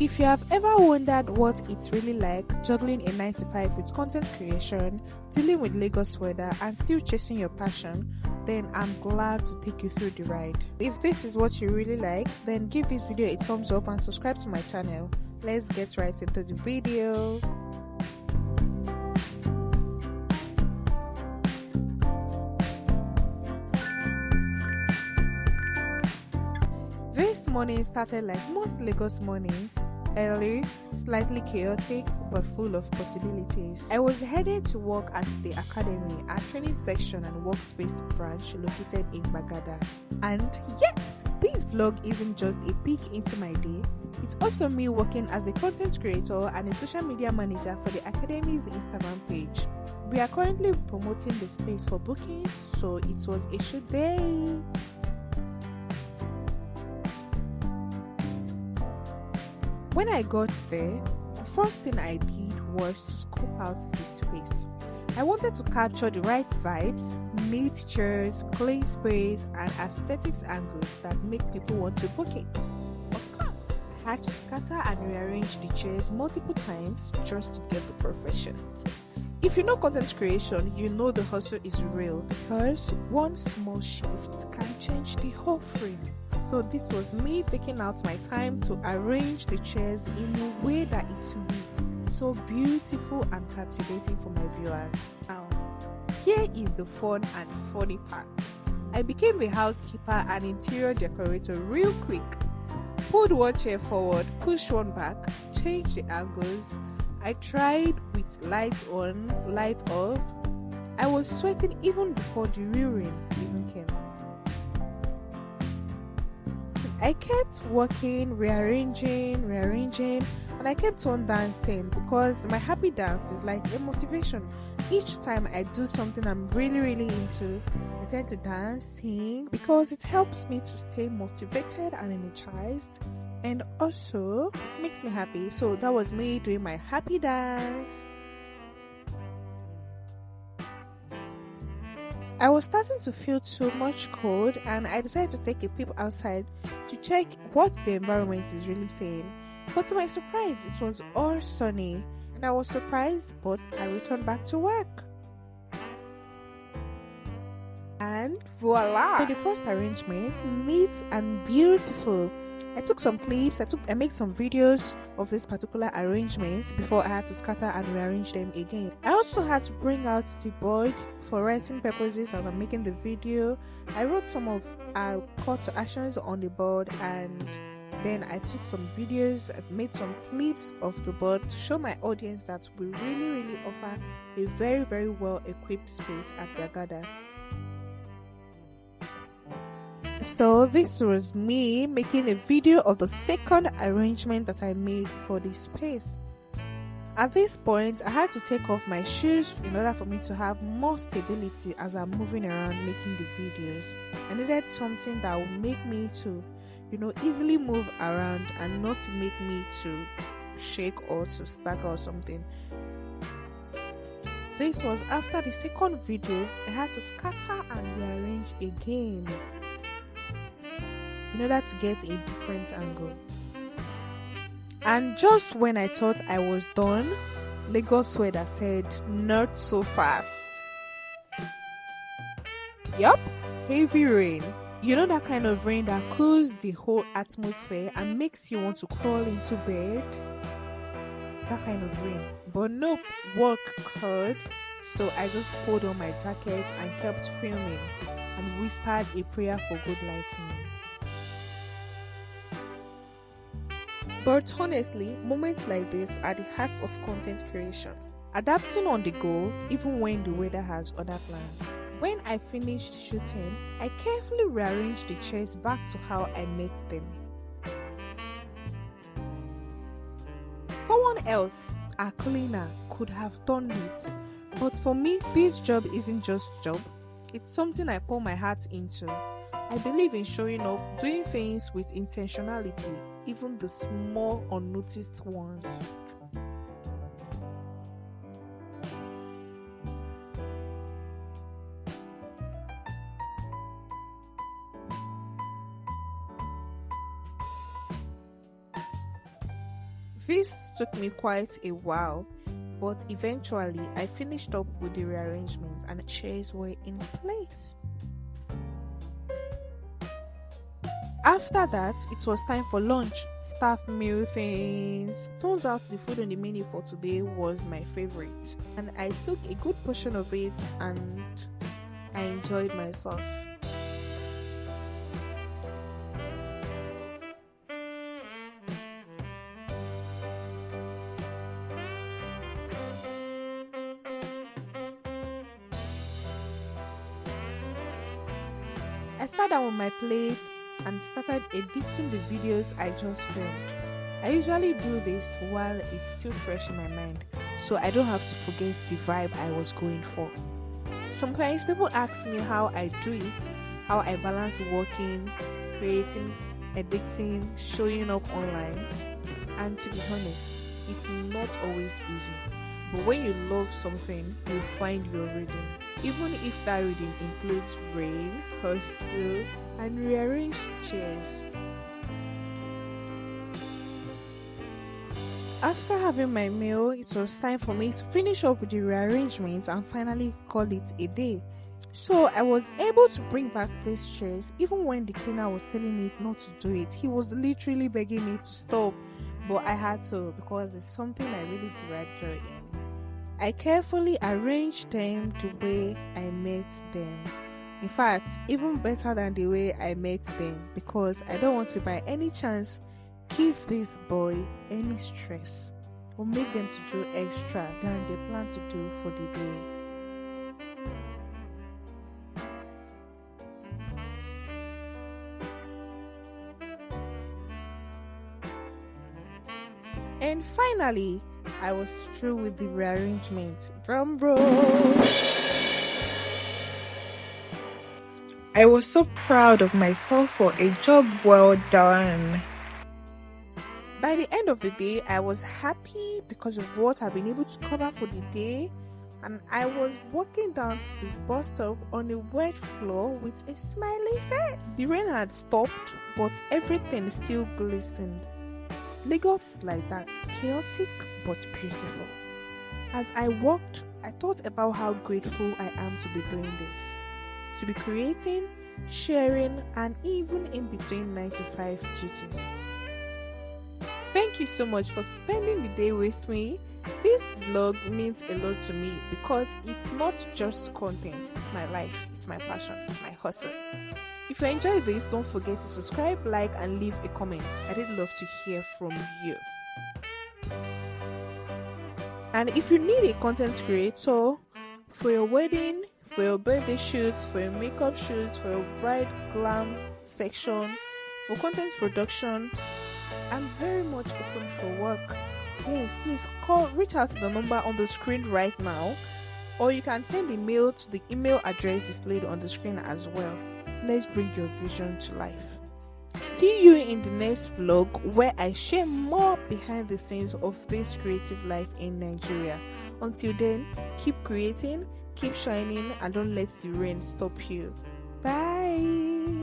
If you have ever wondered what it's really like juggling a 9 to 5 with content creation, dealing with Lagos weather, and still chasing your passion, then I'm glad to take you through the ride. If this is what you really like, then give this video a thumbs up and subscribe to my channel. Let's get right into the video. This morning started like most Lagos mornings, early, slightly chaotic, but full of possibilities. I was headed to work at the academy, a training section and workspace branch located in Gbagada. And yes, this vlog isn't just a peek into my day, it's also me working as a content creator and a social media manager for the academy's Instagram page. We are currently promoting the space for bookings, so it was a shoot day. When I got there, the first thing I did was to scope out the space. I wanted to capture the right vibes, neat chairs, clean space, and aesthetics angles that make people want to book it. Of course, I had to scatter and rearrange the chairs multiple times just to get the perfect shot. If you know content creation, you know the hustle is real because one small shift can change the whole frame. So this was me taking out my time to arrange the chairs in a way that it will be so beautiful and captivating for my viewers. Now, here is the fun and funny part. I became the housekeeper and interior decorator real quick. Pulled one chair forward, pushed one back, changed the angles. I tried with lights on, lights off. I was sweating even before the real rain even came. I kept working, rearranging, and I kept on dancing because my happy dance is like a motivation. Each time I do something I'm really into, I tend to dance, sing, because it helps me to stay motivated and energized, and also it makes me happy. So that was me doing my happy dance. I was starting to feel too much cold and I decided to take a peep outside to check what the environment is really saying. But to my surprise, it was all sunny and I was surprised, but I returned back to work. And voila! So the first arrangement, neat and beautiful. I took some clips, I made some videos of this particular arrangement before I had to scatter and rearrange them again. I also had to bring out the board for writing purposes as I'm making the video. I wrote some of our call to actions on the board and then I took some videos, I made some clips of the board to show my audience that we really offer a very well equipped space at Gbagada. So this was me making a video of the second arrangement that I made for this space. At this point, I had to take off my shoes in order for me to have more stability as I'm moving around making the videos. I needed something that would make me to, easily move around and not make me to shake or to stagger or something. This was after the second video, I had to scatter and rearrange again in order to get a different angle. And just when I thought I was done, Lagos weather said, not so fast. Yup, heavy rain. You know that kind of rain that cools the whole atmosphere and makes you want to crawl into bed? That kind of rain. But nope, work called. So I just pulled on my jacket and kept filming and whispered a prayer for good lighting. But honestly, moments like this are the heart of content creation. Adapting on the go, even when the weather has other plans. When I finished shooting, I carefully rearranged the chairs back to how I made them. Someone else, a cleaner, could have done it. But for me, this job isn't just a job. It's something I pour my heart into. I believe in showing up, doing things with intentionality, even the small unnoticed ones. This took me quite a while, but eventually I finished up with the rearrangement and the chairs were in place. After that, it was time for lunch, staff meal things. Turns out the food on the menu for today was my favorite, and I took a good portion of it and I enjoyed myself. I sat down on my plate and started editing the videos I just filmed. I usually do this while it's still fresh in my mind, so I don't have to forget the vibe I was going for. Sometimes people ask me how I do it, how I balance working, creating, editing, showing up online, and to be honest, it's not always easy. But when you love something, you find your rhythm. Even if that rhythm includes rain, hustle, and rearranged chairs. After having my meal, it was time for me to finish up with the rearrangements and finally call it a day. So I was able to bring back these chairs even when the cleaner was telling me not to do it. He was literally begging me to stop, but I had to because it's something I really derive joy in. I carefully arranged them the way I met them. In fact, even better than the way I met them, because I don't want to by any chance give this boy any stress or make them to do extra than they plan to do for the day. And finally, I was through with the rearrangement. Drum roll! I was so proud of myself for a job well done. By the end of the day, I was happy because of what I've been able to cover for the day, and I was walking down to the bus stop on a wet floor with a smiley face. The rain had stopped, but everything still glistened. Lagos is like that, chaotic but beautiful. As I walked, I thought about how grateful I am to be doing this. To be creating, sharing, and even in between 9 to 5 duties. Thank you so much for spending the day with me. This vlog means a lot to me because it's not just content, it's my life, it's my passion, it's my hustle. If you enjoyed this, don't forget to subscribe, like, and leave a comment. I'd really love to hear from you. And if you need a content creator for your wedding, for your birthday shoots, for your makeup shoots, for your bride glam section, for content production, I'm very much open for work. Yes, please reach out to the number on the screen right now, or you can send a mail to the email address displayed on the screen as well. Let's bring your vision to life. See you in the next vlog where I share more behind the scenes of this creative life in Nigeria. Until then, keep creating, keep shining, and don't let the rain stop you. Bye.